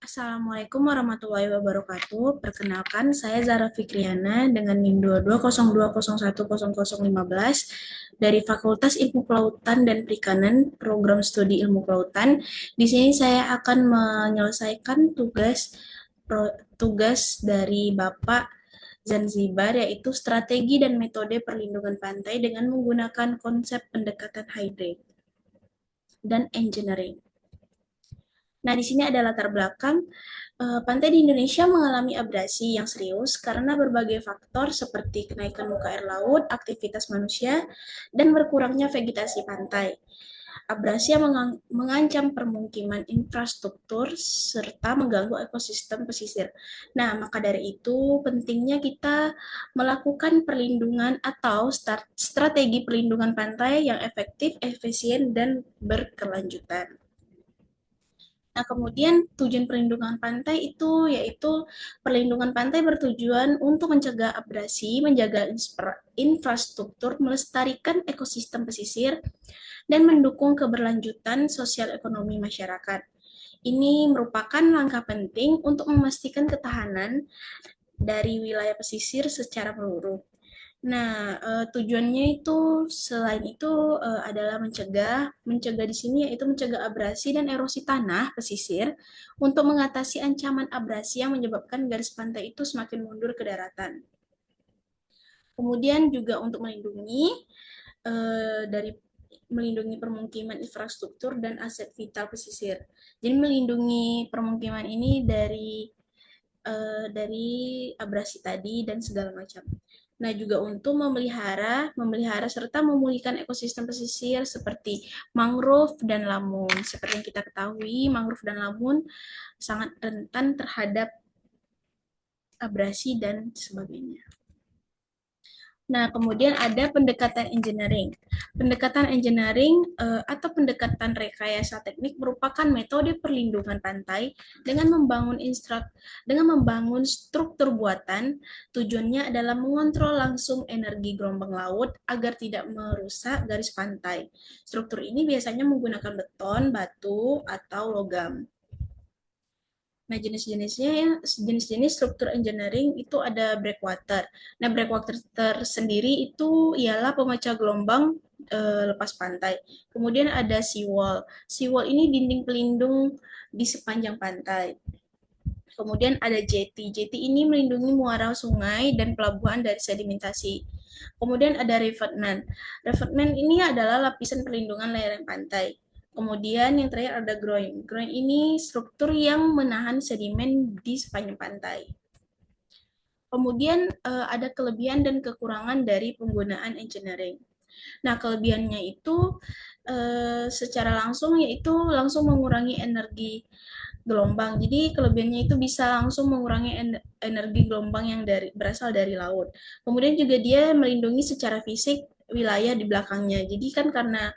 Assalamualaikum warahmatullahi wabarakatuh. Perkenalkan, saya Zara Fikriana dengan NIM 2202010015 dari Fakultas Ilmu Kelautan dan Perikanan, Program Studi Ilmu Kelautan. Di sini saya akan menyelesaikan tugas dari Bapak Zanzibar, yaitu strategi dan metode perlindungan pantai dengan menggunakan konsep pendekatan hybrid dan engineering. Nah, di sini ada latar belakang. Pantai di Indonesia mengalami abrasi yang serius karena berbagai faktor seperti kenaikan muka air laut, aktivitas manusia, dan berkurangnya vegetasi pantai. Abrasi yang mengancam permukiman infrastruktur serta mengganggu ekosistem pesisir. Nah, maka dari itu pentingnya kita melakukan perlindungan atau strategi perlindungan pantai yang efektif, efisien, dan berkelanjutan. Nah, kemudian tujuan perlindungan pantai itu yaitu perlindungan pantai bertujuan untuk mencegah abrasi, menjaga infrastruktur, melestarikan ekosistem pesisir, dan mendukung keberlanjutan sosial ekonomi masyarakat. Ini merupakan langkah penting untuk memastikan ketahanan dari wilayah pesisir secara menyeluruh. Nah, tujuannya itu selain itu adalah mencegah di sini yaitu mencegah abrasi dan erosi tanah pesisir untuk mengatasi ancaman abrasi yang menyebabkan garis pantai itu semakin mundur ke daratan. Kemudian juga untuk dari melindungi permukiman infrastruktur dan aset vital pesisir. Jadi melindungi permukiman ini dari abrasi tadi dan segala macam. Nah, juga untuk memelihara serta memulihkan ekosistem pesisir seperti mangrove dan lamun. Seperti yang kita ketahui, mangrove dan lamun sangat rentan terhadap abrasi dan sebagainya. Nah, kemudian ada pendekatan engineering. Pendekatan engineering atau pendekatan rekayasa teknik merupakan metode perlindungan pantai dengan membangun struktur buatan. Tujuannya adalah mengontrol langsung energi gelombang laut agar tidak merusak garis pantai. Struktur ini biasanya menggunakan beton, batu, atau logam. Nah, jenis-jenis struktur engineering itu ada breakwater. Nah, breakwater tersendiri itu ialah pemecah gelombang lepas pantai. Kemudian ada seawall. Seawall ini dinding pelindung di sepanjang pantai. Kemudian ada jetty. Jetty ini melindungi muara sungai dan pelabuhan dari sedimentasi. Kemudian ada revetment. Revetment ini adalah lapisan perlindungan lereng pantai. Kemudian yang terakhir ada groin. Groin ini struktur yang menahan sedimen di sepanjang pantai. Kemudian ada kelebihan dan kekurangan dari penggunaan engineering. Nah, kelebihannya itu secara langsung yaitu langsung mengurangi energi gelombang. Jadi kelebihannya itu bisa langsung mengurangi energi gelombang yang berasal dari laut. Kemudian juga dia melindungi secara fisik wilayah di belakangnya. Jadi kan karena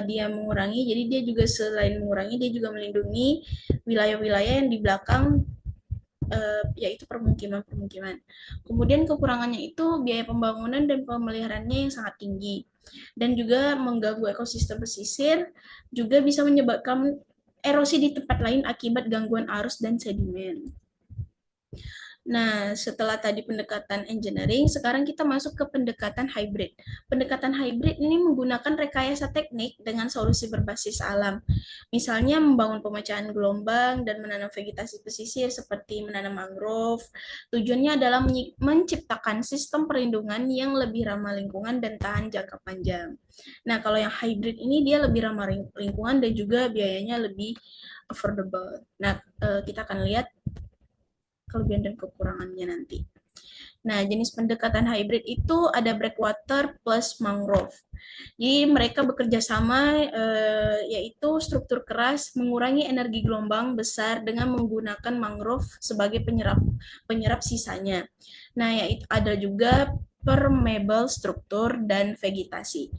dia mengurangi, jadi dia juga selain mengurangi, dia juga melindungi wilayah-wilayah yang di belakang yaitu permukiman-permukiman. Kemudian kekurangannya itu biaya pembangunan dan pemeliharaannya yang sangat tinggi dan juga mengganggu ekosistem pesisir, juga bisa menyebabkan erosi di tempat lain akibat gangguan arus dan sedimen. Nah, setelah tadi pendekatan engineering, sekarang kita masuk ke pendekatan hybrid. Pendekatan hybrid ini menggunakan rekayasa teknik dengan solusi berbasis alam. Misalnya membangun pemecahan gelombang dan menanam vegetasi pesisir seperti menanam mangrove. Tujuannya adalah menciptakan sistem perlindungan yang lebih ramah lingkungan dan tahan jangka panjang. Nah, kalau yang hybrid ini dia lebih ramah lingkungan dan juga biayanya lebih affordable. Nah, kita akan lihat kelebihan dan kekurangannya nanti. Nah, jenis pendekatan hybrid itu ada breakwater plus mangrove. Jadi mereka bekerja sama yaitu struktur keras mengurangi energi gelombang besar dengan menggunakan mangrove sebagai penyerap sisanya. Nah, yaitu ada juga permeable struktur dan vegetasi.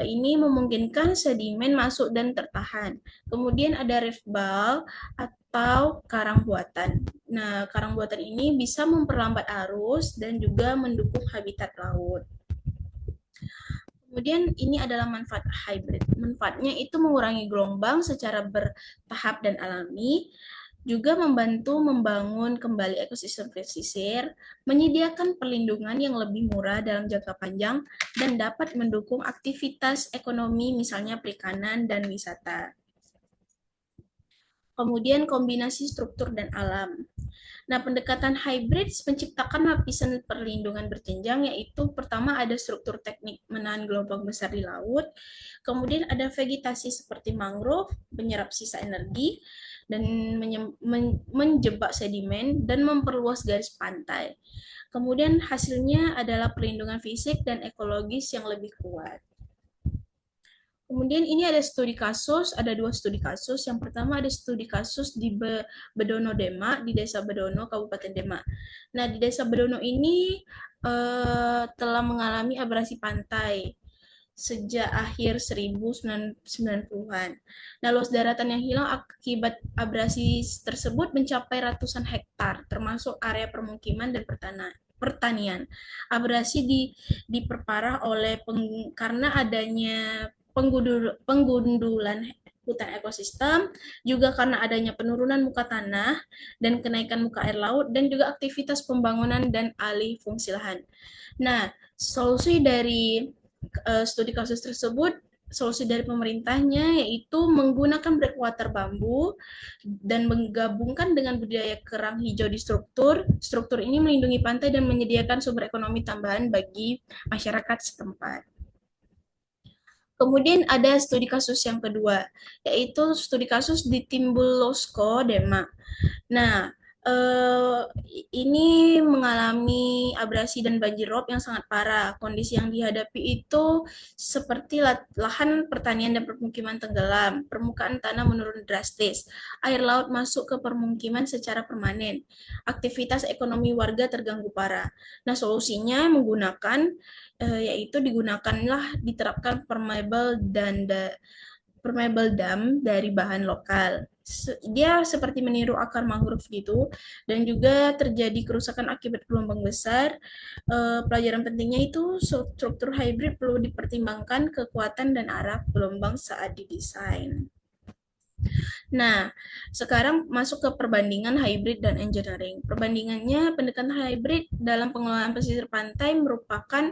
Ini memungkinkan sedimen masuk dan tertahan. Kemudian ada reef ball atau karang buatan. Nah, karang buatan ini bisa memperlambat arus dan juga mendukung habitat laut. Kemudian ini adalah manfaat hybrid. Manfaatnya itu mengurangi gelombang secara bertahap dan alami. juga membantu membangun kembali ekosistem pesisir, menyediakan perlindungan yang lebih murah dalam jangka panjang, dan dapat mendukung aktivitas ekonomi misalnya perikanan dan wisata. Kemudian kombinasi struktur dan alam. Nah, pendekatan hybrid menciptakan lapisan perlindungan berjenjang, yaitu pertama ada struktur teknik menahan gelombang besar di laut, kemudian ada vegetasi seperti mangrove, menyerap sisa energi, dan menjebak sedimen, dan memperluas garis pantai. Kemudian hasilnya adalah perlindungan fisik dan ekologis yang lebih kuat. Kemudian ini ada studi kasus, ada dua studi kasus. Yang pertama ada studi kasus di Bedono Demak, di Desa Bedono, Kabupaten Demak. Nah, di Desa Bedono ini telah mengalami abrasi pantai sejak akhir 1990-an. Nah, luas daratan yang hilang akibat abrasi tersebut mencapai ratusan hektar, termasuk area permukiman dan pertanian. Abrasi diperparah karena adanya penggundulan hutan ekosistem, juga karena adanya penurunan muka tanah dan kenaikan muka air laut, dan juga aktivitas pembangunan dan alih fungsi lahan. Nah, solusi dari studi kasus tersebut, solusi dari pemerintahnya yaitu menggunakan breakwater bambu dan menggabungkan dengan budidaya kerang hijau di struktur. Struktur ini melindungi pantai dan menyediakan sumber ekonomi tambahan bagi masyarakat setempat. Kemudian ada studi kasus yang kedua, yaitu studi kasus di Timbul-Losko, Demak. Nah, ini mengalami abrasi dan banjir rob yang sangat parah. Kondisi yang dihadapi itu seperti lahan pertanian dan permukiman tenggelam, permukaan tanah menurun drastis, air laut masuk ke permukiman secara permanen, aktivitas ekonomi warga terganggu parah. Nah, solusinya yaitu diterapkan permeable dam dari bahan lokal. Dia seperti meniru akar mangrove gitu, dan juga terjadi kerusakan akibat gelombang besar. Pelajaran pentingnya itu struktur hybrid perlu dipertimbangkan kekuatan dan arah gelombang saat didesain. Nah, sekarang masuk ke perbandingan hybrid dan engineering. Perbandingannya, pendekatan hybrid dalam pengelolaan pesisir pantai merupakan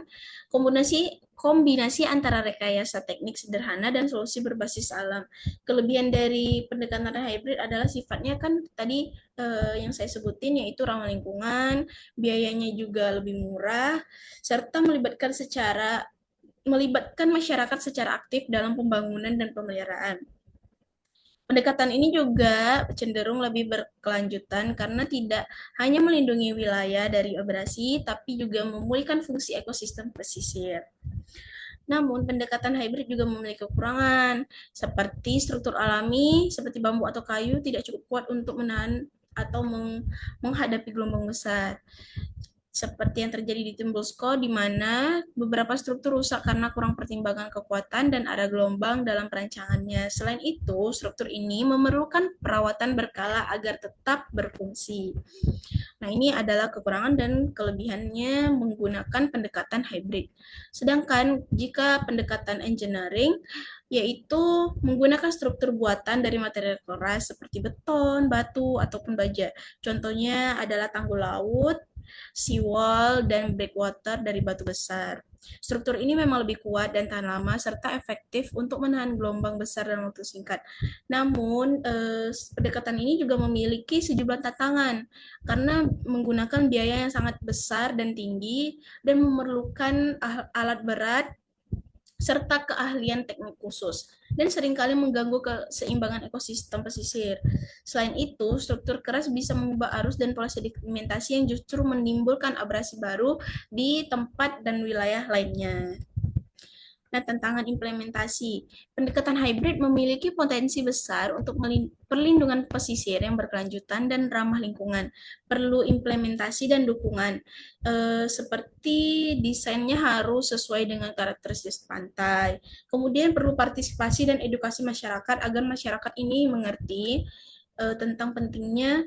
kombinasi antara rekayasa teknik sederhana dan solusi berbasis alam. Kelebihan dari pendekatan hybrid adalah sifatnya kan tadi yang saya sebutin, yaitu ramah lingkungan, biayanya juga lebih murah, serta melibatkan masyarakat secara aktif dalam pembangunan dan pemeliharaan. Pendekatan ini juga cenderung lebih berkelanjutan karena tidak hanya melindungi wilayah dari abrasi, tapi juga memulihkan fungsi ekosistem pesisir. Namun, pendekatan hybrid juga memiliki kekurangan, seperti struktur alami, seperti bambu atau kayu, tidak cukup kuat untuk menahan atau menghadapi gelombang besar, seperti yang terjadi di Timbulsko, di mana beberapa struktur rusak karena kurang pertimbangan kekuatan dan ada gelombang dalam perancangannya. Selain itu, struktur ini memerlukan perawatan berkala agar tetap berfungsi. Nah, ini adalah kekurangan dan kelebihannya menggunakan pendekatan hybrid. Sedangkan jika pendekatan engineering, yaitu menggunakan struktur buatan dari material keras seperti beton, batu, ataupun baja. Contohnya adalah tanggul laut, seawall, dan breakwater dari batu besar. Struktur ini memang lebih kuat dan tahan lama serta efektif untuk menahan gelombang besar dalam waktu singkat. Namun, pendekatan ini juga memiliki sejumlah tantangan karena menggunakan biaya yang sangat besar dan tinggi dan memerlukan alat berat serta keahlian teknik khusus, dan seringkali mengganggu keseimbangan ekosistem pesisir. Selain itu, struktur keras bisa mengubah arus dan pola sedimentasi yang justru menimbulkan abrasi baru di tempat dan wilayah lainnya. Nah, tantangan implementasi. Pendekatan hybrid memiliki potensi besar untuk perlindungan pesisir yang berkelanjutan dan ramah lingkungan. Perlu implementasi dan dukungan. Seperti desainnya harus sesuai dengan karakteristik pantai. Kemudian perlu partisipasi dan edukasi masyarakat agar masyarakat ini mengerti tentang pentingnya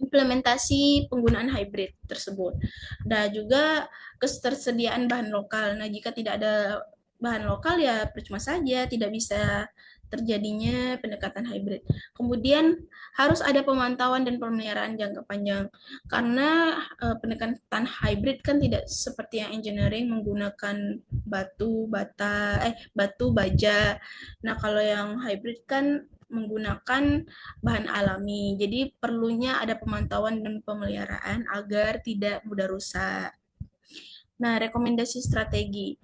implementasi penggunaan hybrid tersebut. Dan juga ketersediaan bahan lokal. Nah, jika tidak ada bahan lokal ya percuma saja, tidak bisa terjadinya pendekatan hybrid. Kemudian harus ada pemantauan dan pemeliharaan jangka panjang karena pendekatan hybrid kan tidak seperti yang engineering menggunakan batu baja. Nah, kalau yang hybrid kan menggunakan bahan alami. Jadi perlunya ada pemantauan dan pemeliharaan agar tidak mudah rusak. Nah, rekomendasi strategi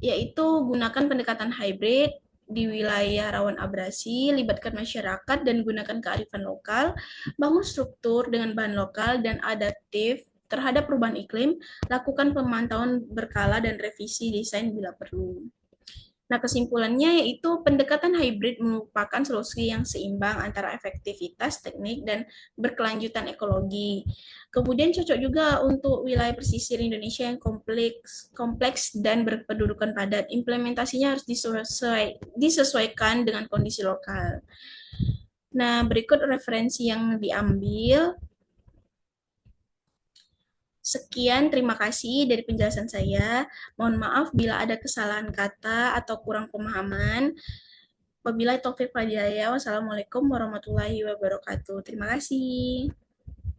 yaitu gunakan pendekatan hybrid di wilayah rawan abrasi, libatkan masyarakat dan gunakan kearifan lokal, bangun struktur dengan bahan lokal dan adaptif terhadap perubahan iklim, lakukan pemantauan berkala dan revisi desain bila perlu. Nah, kesimpulannya yaitu pendekatan hybrid merupakan solusi yang seimbang antara efektivitas teknik dan berkelanjutan ekologi. Kemudian cocok juga untuk wilayah pesisir Indonesia yang kompleks dan berpendudukan padat. Implementasinya harus disesuaikan dengan kondisi lokal. Nah, berikut referensi yang diambil. Sekian, terima kasih dari penjelasan saya. Mohon maaf bila ada kesalahan kata atau kurang pemahaman. Wabillahi taufik wal hidayah. Wassalamualaikum warahmatullahi wabarakatuh. Terima kasih.